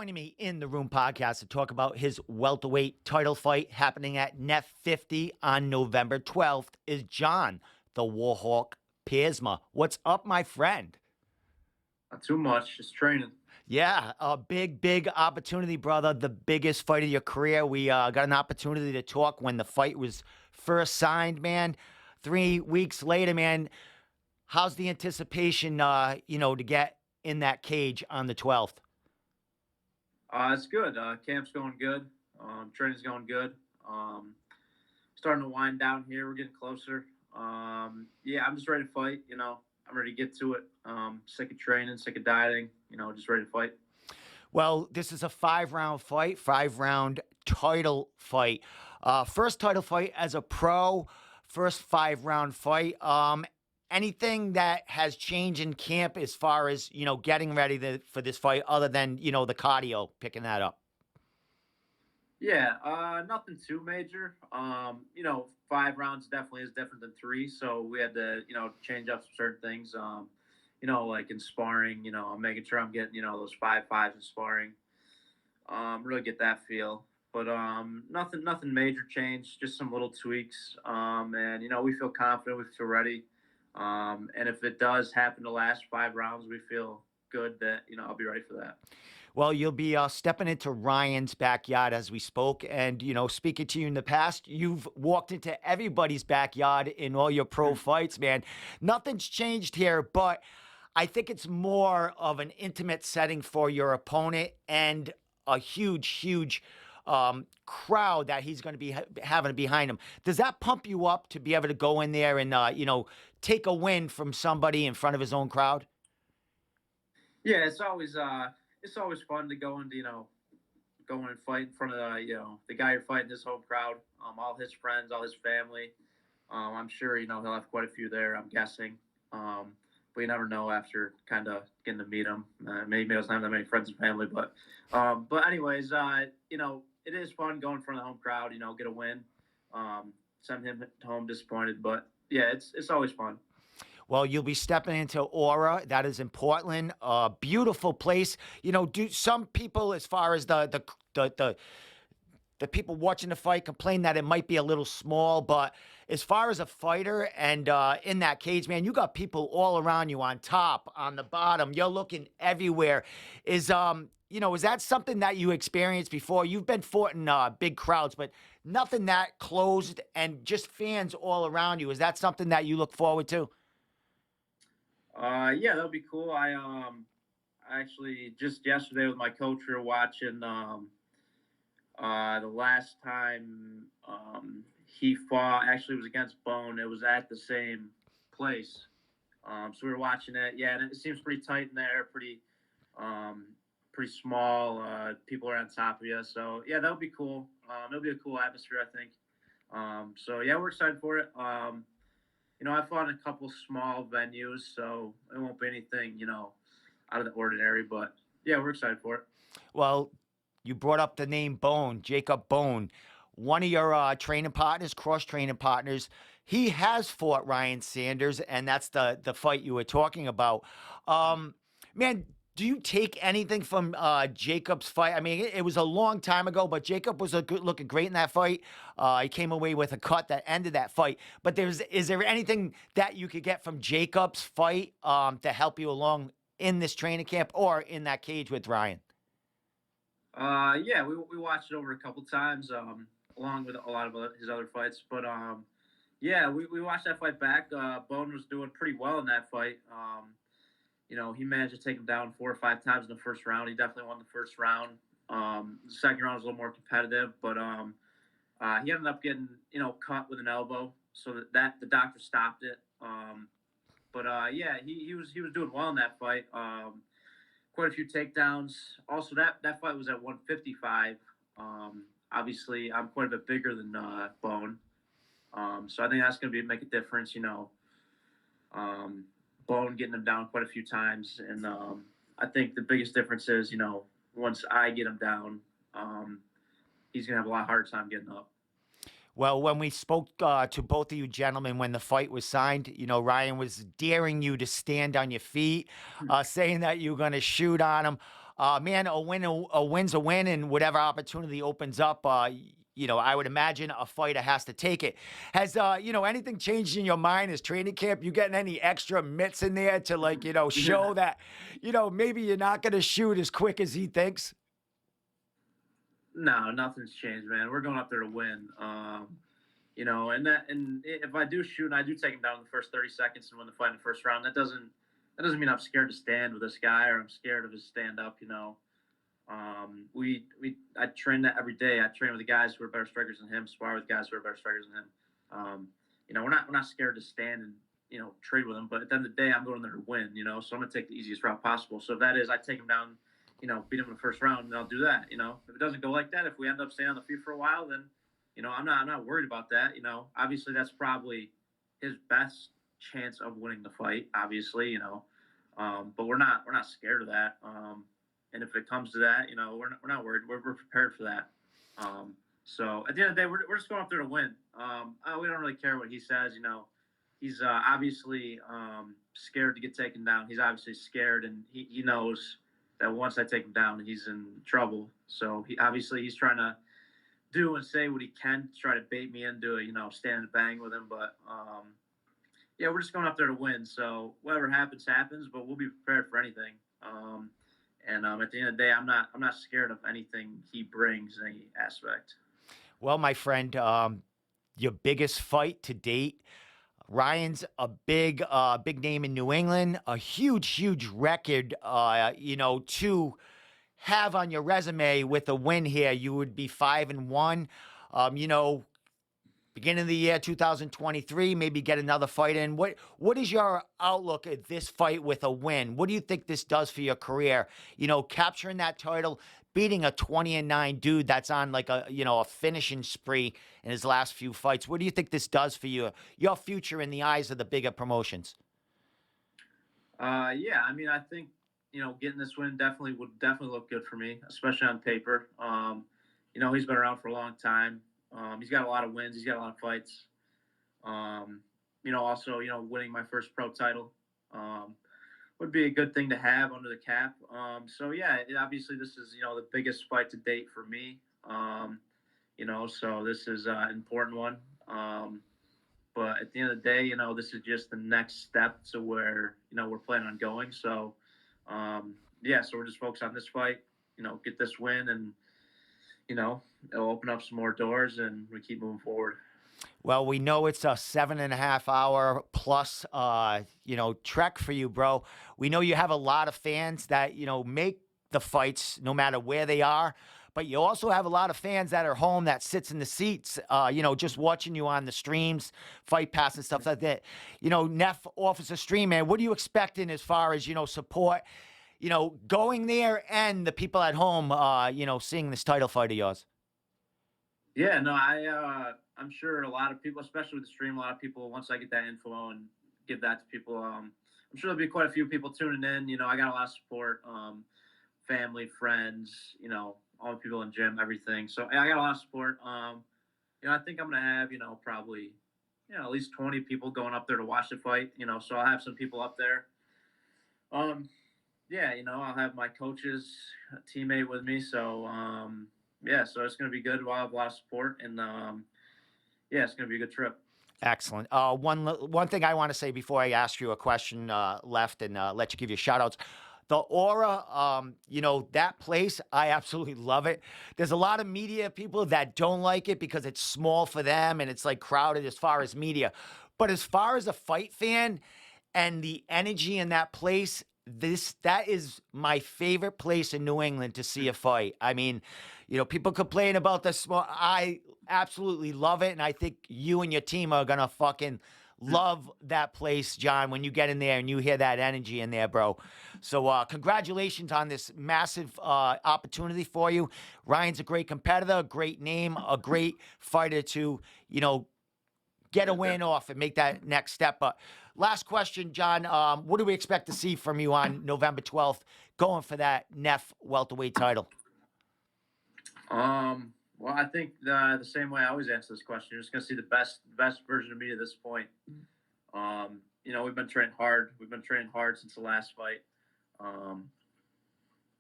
Joining me in the room podcast to talk about his welterweight title fight happening at NEF 50 on November 12th is John, the Warhawk Piersma. What's up, my friend? Not too much, just training. Yeah, a big opportunity, brother. The biggest fight of your career. We got an opportunity to talk when the fight was first signed, man. 3 weeks later, man. How's the anticipation, to get in that cage on the 12th? It's good. Camp's going good. Training's going good. Starting to wind down here. We're getting closer. Yeah, I'm just ready to fight. I'm ready to get to it. Sick of training, sick of dieting. Just ready to fight. Well, this is a 5-round fight, 5-round title fight. First title fight as a pro, first 5-round fight. Anything that has changed in camp as far as, getting ready for this fight other than, the cardio, picking that up? Yeah, nothing too major. 5 rounds definitely is different than 3, so we had to, change up some certain things. Like in sparring, I'm making sure I'm getting, those 5-5s in sparring. Really get that feel. But nothing major change, just some little tweaks. And we feel confident, we feel ready. And if it does happen to last 5 rounds, we feel good that I'll be ready for that. Well, you'll be stepping into Ryan's backyard as we spoke. And, speaking to you in the past, you've walked into everybody's backyard in all your pro fights, man. Nothing's changed here, but I think it's more of an intimate setting for your opponent and a huge crowd that he's going to be having behind him. Does that pump you up to be able to go in there and, take a win from somebody in front of his own crowd? Yeah, it's always fun to go into go in and fight in front of the guy you're fighting, his home crowd, all his friends, all his family. I'm sure he'll have quite a few there. I'm guessing, but you never know after kind of getting to meet him. Maybe he doesn't have that many friends and family, but anyways, it is fun going in front of the home crowd. Get a win, send him home disappointed, but yeah, it's always fun. Well, you'll be stepping into Aura. That is in Portland. Beautiful place. Do some people, as far as the people watching the fight, complain that it might be a little small, but as far as a fighter and in that cage, man, you got people all around you, on top, on the bottom. You're looking everywhere. Is that something that you experienced before? You've been fought in big crowds, but nothing that closed and just fans all around you. Is that something that you look forward to? Yeah, that'll be cool. I actually just yesterday with my coach we were watching the last time he fought. Actually, it was against Bone. It was at the same place. So we were watching it. Yeah, and it seems pretty tight in there. Pretty small. People are on top of you. So yeah, that'll be cool. It'll be a cool atmosphere, I think. So yeah, we're excited for it. I fought in a couple small venues, so it won't be anything, out of the ordinary. But yeah, we're excited for it. Well, you brought up the name Bone, Jacob Bone, one of your training partners, cross training partners. He has fought Ryan Sanders, and that's the fight you were talking about. Man, do you take anything from Jacob's fight? I mean, it was a long time ago, but Jacob was looking great in that fight. He came away with a cut that ended that fight. But is there anything that you could get from Jacob's fight to help you along in this training camp or in that cage with Ryan? Yeah, we watched it over a couple times, along with a lot of his other fights. But yeah, we watched that fight back. Bone was doing pretty well in that fight. He managed to take him down 4 or 5 times in the first round. He definitely won the first round. The second round was a little more competitive, but he ended up getting, cut with an elbow, so that the doctor stopped it. But yeah, he was doing well in that fight. Quite a few takedowns. Also, that fight was at 155. Obviously, I'm quite a bit bigger than Bone, so I think that's going to make a difference. Bone getting him down quite a few times, and I think the biggest difference is, once I get him down, he's gonna have a lot harder time getting up. Well, when we spoke to both of you gentlemen when the fight was signed, Ryan was daring you to stand on your feet, saying that you were going to shoot on him. Man, a win's a win, and whatever opportunity opens up, I would imagine a fighter has to take it. Has anything changed in your mind as training camp? You getting any extra mitts in there to like, show that, maybe you're not going to shoot as quick as he thinks? No, nothing's changed, man. We're going up there to win. And if I do shoot and I do take him down in the first 30 seconds and win the fight in the first round, that doesn't mean I'm scared to stand with this guy or I'm scared of his stand up. I train that every day. I train with the guys who are better strikers than him, spar with guys who are better strikers than him. We're not scared to stand and trade with him. But at the end of the day, I'm going there to win. So I'm gonna take the easiest route possible. So if that is I take him down, beat him in the first round, then I'll do that. If it doesn't go like that, if we end up staying on the feet for a while, then I'm not worried about that. Obviously that's probably his best chance of winning the fight. Obviously, but we're not scared of that. And if it comes to that, we're not worried. We're prepared for that. So at the end of the day, we're just going up there to win. We don't really care what he says. He's obviously scared to get taken down. He's obviously scared, and he knows that once I take him down, he's in trouble. So he's trying to do and say what he can to try to bait me into a stand and bang with him. But yeah, we're just going up there to win. So whatever happens, happens. But we'll be prepared for anything. And at the end of the day, I'm not scared of anything he brings in any aspect. Well, my friend, your biggest fight to date. Ryan's a big name in New England, a huge record, to have on your resume with a win here. You would be 5-1. Beginning of the year 2023, maybe get another fight in. What is your outlook at this fight with a win? What do you think this does for your career? Capturing that title, beating a 20-9 dude that's on like a finishing spree in his last few fights. What do you think this does for you, your future in the eyes of the bigger promotions? Yeah, I mean, I think getting this win would definitely look good for me, especially on paper. He's been around for a long time. He's got a lot of wins. He's got a lot of fights. Also, winning my first pro title would be a good thing to have under the cap. So yeah, obviously this is the biggest fight to date for me. So this is an important one. But at the end of the day, this is just the next step to where we're planning on going. So yeah, so we're just focused on this fight. Get this win and it'll open up some more doors and we keep moving forward. Well, we know it's a 7.5 hour plus, trek for you, bro. We know you have a lot of fans that, make the fights no matter where they are. But you also have a lot of fans that are home that sits in the seats, just watching you on the streams, Fight Pass and stuff like that. NEF offers a stream, man. What are you expecting as far as, support, going there and the people at home, seeing this title fight of yours? Yeah, no, I'm sure a lot of people, especially with the stream, a lot of people, once I get that info and give that to people, I'm sure there'll be quite a few people tuning in. I got a lot of support, family, friends, all the people in the gym, everything. So I got a lot of support. I think I'm going to have, probably, at least 20 people going up there to watch the fight, so I'll have some people up there. Yeah, I'll have my coaches, teammate with me. So, yeah, so it's going to be good. We'll have a lot of support, and yeah, it's going to be a good trip. Excellent. One thing I want to say before I ask you a question left and let you give your shout outs. The Aura, that place, I absolutely love it. There's a lot of media people that don't like it because it's small for them and it's like crowded as far as media. But as far as a fight fan and the energy in that place, that is my favorite place in New England to see a fight. I mean, people complain about the small. I absolutely love it, and I think you and your team are gonna fucking love that place, John, when you get in there and you hear that energy in there, bro. So congratulations on this massive opportunity for you. Ryan's a great competitor, great name, a great fighter to, get a win off and make that next step. But last question, John, what do we expect to see from you on November 12th going for that NEF welterweight title? Well, I think the same way I always answer this question. You're just going to see the best version of me at this point. We've been training hard. We've been training hard since the last fight.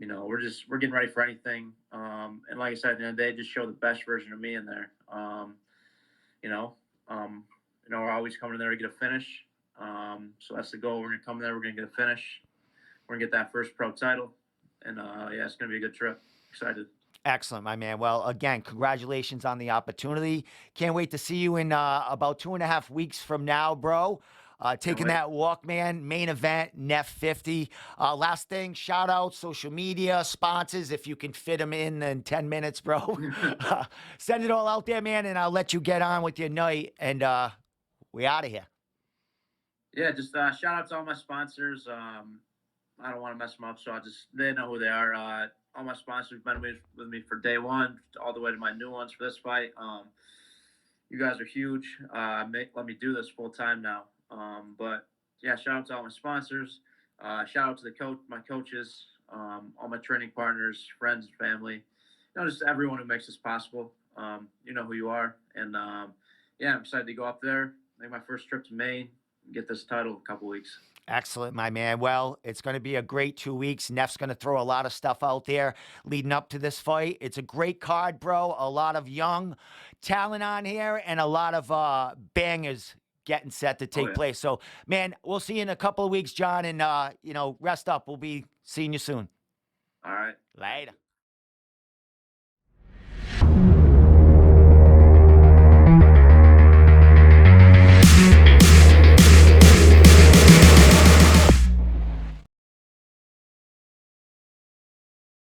we're getting ready for anything. And like I said, at the end of the day, just show the best version of me in there. You know, we're always coming in there to get a finish. So that's the goal. We're gonna come in there. We're gonna get a finish. We're gonna get that first pro title, and yeah, it's gonna be a good trip. Excited. Excellent, my man. Well, again, congratulations on the opportunity. Can't wait to see you in about 2.5 weeks from now, bro. Can't Taking wait. that walk, man. Main event, NEF 50. Last thing, shout out social media, sponsors, if you can fit them in 10 minutes, bro. Send it all out there, man, and I'll let you get on with your night. And we out of here. Yeah, just shout out to all my sponsors. I don't want to mess them up, so they know who they are. All my sponsors have been with me for day one, all the way to my new ones for this fight. You guys are huge. Let me do this full time now. But yeah, shout out to all my sponsors. Shout out to my coaches, all my training partners, friends, and family. Just everyone who makes this possible. You know who you are, and yeah, I'm excited to go up there, make my first trip to Maine, and get this title in a couple weeks. Excellent, my man. Well, it's going to be a great 2 weeks. Neff's going to throw a lot of stuff out there leading up to this fight. It's a great card, bro. A lot of young talent on here and a lot of bangers getting set to Oh take yeah. place. So, man, we'll see you in a couple of weeks, John, and, rest up. We'll be seeing you soon. All right. Later.